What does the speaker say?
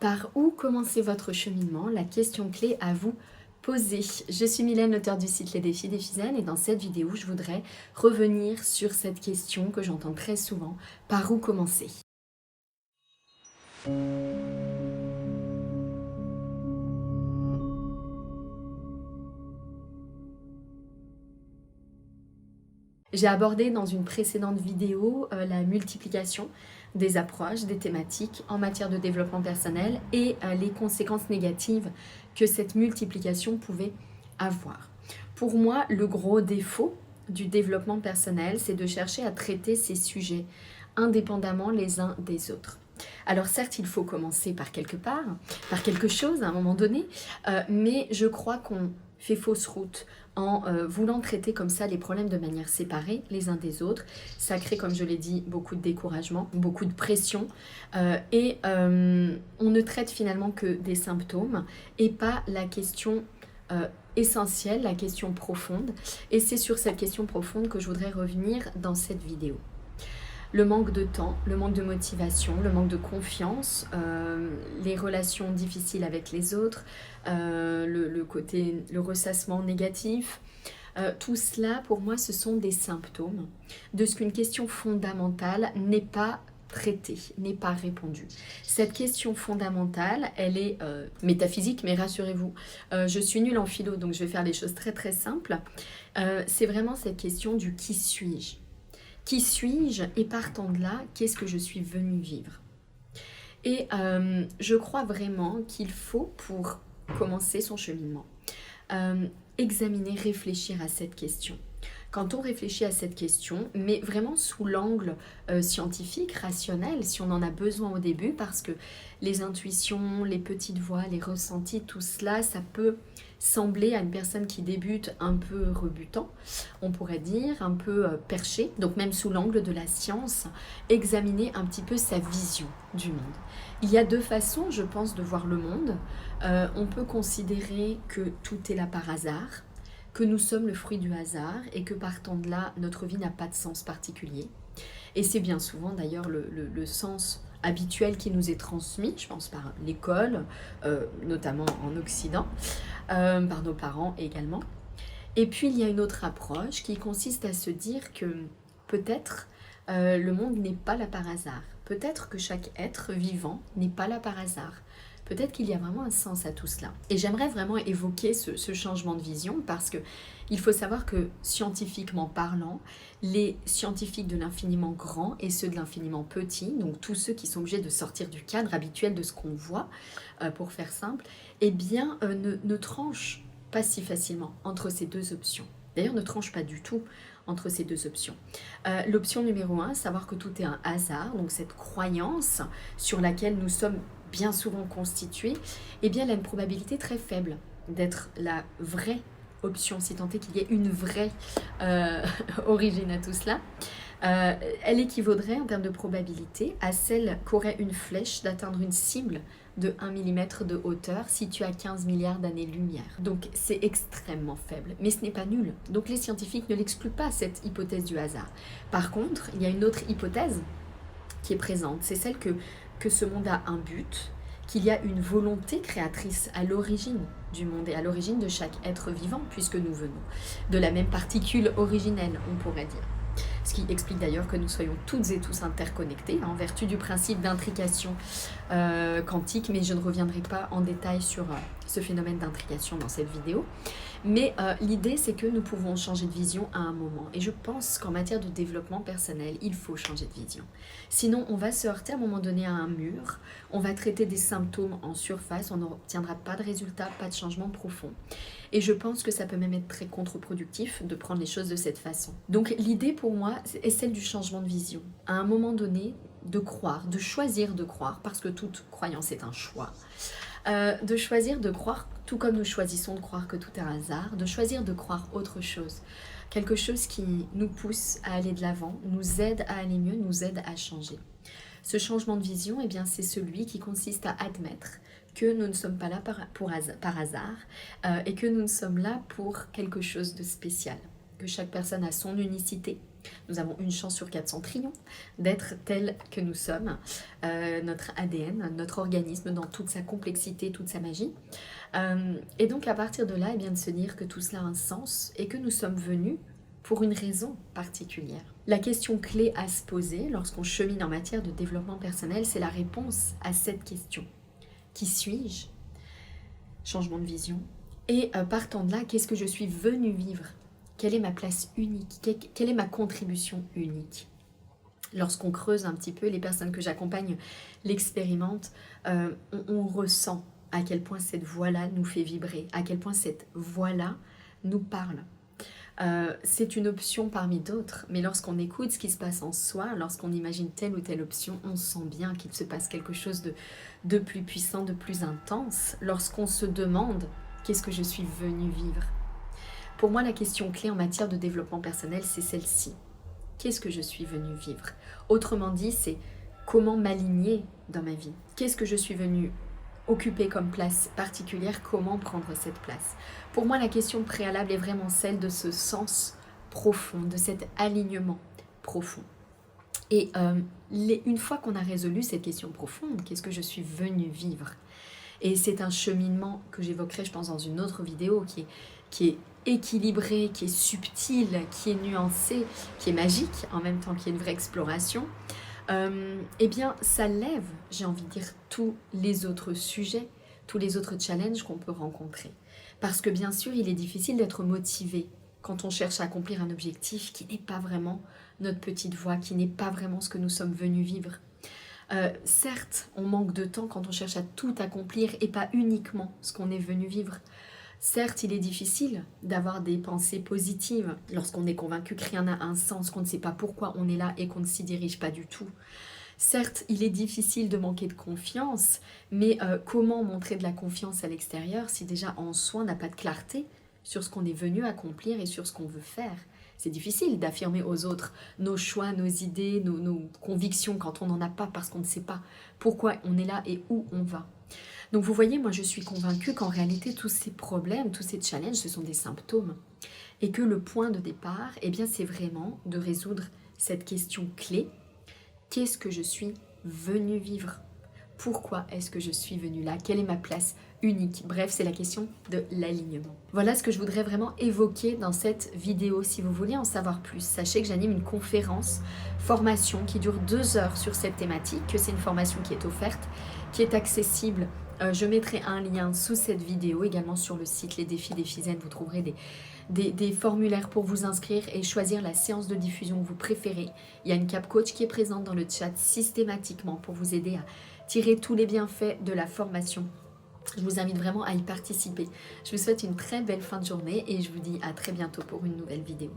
Par où commencer votre cheminement? La question clé à vous poser. Je suis Mylène, l'auteure du site Les Défis d'Ephizen, et dans cette vidéo, je voudrais revenir sur cette question que j'entends très souvent. Par où commencer? J'ai abordé dans une précédente vidéo la multiplication des approches, des thématiques en matière de développement personnel et les conséquences négatives que cette multiplication pouvait avoir. Pour moi, le gros défaut du développement personnel, c'est de chercher à traiter ces sujets indépendamment les uns des autres. Alors certes, il faut commencer par quelque part, par quelque chose à un moment donné, mais je crois qu'on fait fausse route en voulant traiter comme ça les problèmes de manière séparée les uns des autres. Ça crée, comme je l'ai dit, beaucoup de découragement, beaucoup de pression et on ne traite finalement que des symptômes et pas la question essentielle, la question profonde. Et c'est sur cette question profonde que je voudrais revenir dans cette vidéo. Le manque de temps, le manque de motivation, le manque de confiance, les relations difficiles avec les autres, le ressassement négatif, tout cela pour moi ce sont des symptômes de ce qu'une question fondamentale n'est pas traitée, n'est pas répondue. Cette question fondamentale, elle est métaphysique, mais rassurez-vous, je suis nulle en philo, donc je vais faire les choses très très simples. C'est vraiment cette question du qui suis-je ? Qui suis-je? Et partant de là, qu'est-ce que je suis venue vivre? Et je crois vraiment qu'il faut, pour commencer son cheminement, examiner, réfléchir à cette question. Quand on réfléchit à cette question, mais vraiment sous l'angle scientifique, rationnel, si on en a besoin au début, parce que les intuitions, les petites voix, les ressentis, tout cela, ça peut sembler à une personne qui débute un peu rebutant, on pourrait dire, un peu perché, donc même sous l'angle de la science, examiner un petit peu sa vision du monde. Il y a deux façons, je pense, de voir le monde. On peut considérer que tout est là par hasard, que nous sommes le fruit du hasard et que partant de là, notre vie n'a pas de sens particulier. Et c'est bien souvent d'ailleurs le sens habituel qui nous est transmis, je pense par l'école, notamment en Occident, par nos parents également. Et puis il y a une autre approche qui consiste à se dire que peut-être le monde n'est pas là par hasard. Peut-être que chaque être vivant n'est pas là par hasard. Peut-être qu'il y a vraiment un sens à tout cela. Et j'aimerais vraiment évoquer ce changement de vision parce que il faut savoir que scientifiquement parlant, les scientifiques de l'infiniment grand et ceux de l'infiniment petit, donc tous ceux qui sont obligés de sortir du cadre habituel de ce qu'on voit, pour faire simple, eh bien ne tranchent pas si facilement entre ces deux options. D'ailleurs, ne tranchent pas du tout entre ces deux options. L'option numéro 1, savoir que tout est un hasard, donc cette croyance sur laquelle nous sommes bien souvent constituée, eh bien elle a une probabilité très faible d'être la vraie option, si tant est qu'il y ait une vraie origine à tout cela. Elle équivaudrait en termes de probabilité à celle qu'aurait une flèche d'atteindre une cible de 1 mm de hauteur située à 15 milliards d'années-lumière. Donc c'est extrêmement faible, mais ce n'est pas nul. Donc les scientifiques ne l'excluent pas, cette hypothèse du hasard. Par contre, il y a une autre hypothèse qui est présente, c'est celle que ce monde a un but, qu'il y a une volonté créatrice à l'origine du monde et à l'origine de chaque être vivant, puisque nous venons de la même particule originelle, on pourrait dire. Ce qui explique d'ailleurs que nous soyons toutes et tous interconnectés, en vertu du principe d'intrication quantique, mais je ne reviendrai pas en détail sur ce phénomène d'intrication dans cette vidéo. Mais l'idée, c'est que nous pouvons changer de vision à un moment. Et je pense qu'en matière de développement personnel, il faut changer de vision. Sinon, on va se heurter à un moment donné à un mur, on va traiter des symptômes en surface, on n'obtiendra pas de résultats, pas de changement profond. Et je pense que ça peut même être très contre-productif de prendre les choses de cette façon. Donc l'idée pour moi est celle du changement de vision. À un moment donné, de croire, de choisir de croire, parce que toute croyance est un choix. De choisir de croire, tout comme nous choisissons de croire que tout est un hasard, de choisir de croire autre chose. Quelque chose qui nous pousse à aller de l'avant, nous aide à aller mieux, nous aide à changer. Ce changement de vision, eh bien, c'est celui qui consiste à admettre que nous ne sommes pas là par hasard et que nous ne sommes là pour quelque chose de spécial. Que chaque personne a son unicité, Nous avons une chance sur 400 trillions d'être tels que nous sommes, notre ADN, notre organisme dans toute sa complexité, toute sa magie. Et donc à partir de là, eh bien, de se dire que tout cela a un sens et que nous sommes venus pour une raison particulière. La question clé à se poser lorsqu'on chemine en matière de développement personnel, c'est la réponse à cette question. Qui suis-je? Changement de vision. Et partant de là, qu'est-ce que je suis venu vivre? Quelle est ma place unique? Quelle est ma contribution unique? Lorsqu'on creuse un petit peu, les personnes que j'accompagne l'expérimentent, on ressent à quel point cette voix-là nous fait vibrer, à quel point cette voix-là nous parle. C'est une option parmi d'autres, mais lorsqu'on écoute ce qui se passe en soi, lorsqu'on imagine telle ou telle option, on sent bien qu'il se passe quelque chose de plus puissant, de plus intense. Lorsqu'on se demande « qu'est-ce que je suis venu vivre ?» Pour moi, la question clé en matière de développement personnel, c'est celle-ci. Qu'est-ce que je suis venu vivre? Autrement dit, c'est comment m'aligner dans ma vie. Qu'est-ce que je suis venu occuper comme place particulière? Comment prendre cette place? Pour moi, la question préalable est vraiment celle de ce sens profond, de cet alignement profond. Et une fois qu'on a résolu cette question profonde, qu'est-ce que je suis venu vivre? Et c'est un cheminement que j'évoquerai, je pense, dans une autre vidéo qui est équilibré, qui est subtil, qui est nuancé, qui est magique, en même temps qui est une vraie exploration. Eh bien, ça lève, j'ai envie de dire, tous les autres sujets, tous les autres challenges qu'on peut rencontrer. Parce que bien sûr, il est difficile d'être motivé quand on cherche à accomplir un objectif qui n'est pas vraiment notre petite voie, qui n'est pas vraiment ce que nous sommes venus vivre. Certes, on manque de temps quand on cherche à tout accomplir et pas uniquement ce qu'on est venu vivre. Certes, il est difficile d'avoir des pensées positives lorsqu'on est convaincu que rien n'a un sens, qu'on ne sait pas pourquoi on est là et qu'on ne s'y dirige pas du tout. Certes, il est difficile de manquer de confiance, mais comment montrer de la confiance à l'extérieur si déjà en soi on n'a pas de clarté sur ce qu'on est venu accomplir et sur ce qu'on veut faire? C'est difficile d'affirmer aux autres nos choix, nos idées, nos convictions quand on n'en a pas parce qu'on ne sait pas pourquoi on est là et où on va. Donc vous voyez, moi je suis convaincue qu'en réalité tous ces problèmes, tous ces challenges, ce sont des symptômes. Et que le point de départ, eh bien c'est vraiment de résoudre cette question clé. Qu'est-ce que je suis venu vivre? Pourquoi est-ce que je suis venu là? Quelle est ma place unique? Bref, c'est la question de l'alignement. Voilà ce que je voudrais vraiment évoquer dans cette vidéo. Si vous voulez en savoir plus, sachez que j'anime une conférence, formation qui dure 2 heures sur cette thématique, que c'est une formation qui est offerte, qui est accessible. Je mettrai un lien sous cette vidéo, également sur le site Les Défis d'Ephizen. Vous trouverez des formulaires pour vous inscrire et choisir la séance de diffusion que vous préférez. Il y a une cap coach qui est présente dans le chat systématiquement pour vous aider à tirer tous les bienfaits de la formation. Je vous invite vraiment à y participer. Je vous souhaite une très belle fin de journée et je vous dis à très bientôt pour une nouvelle vidéo.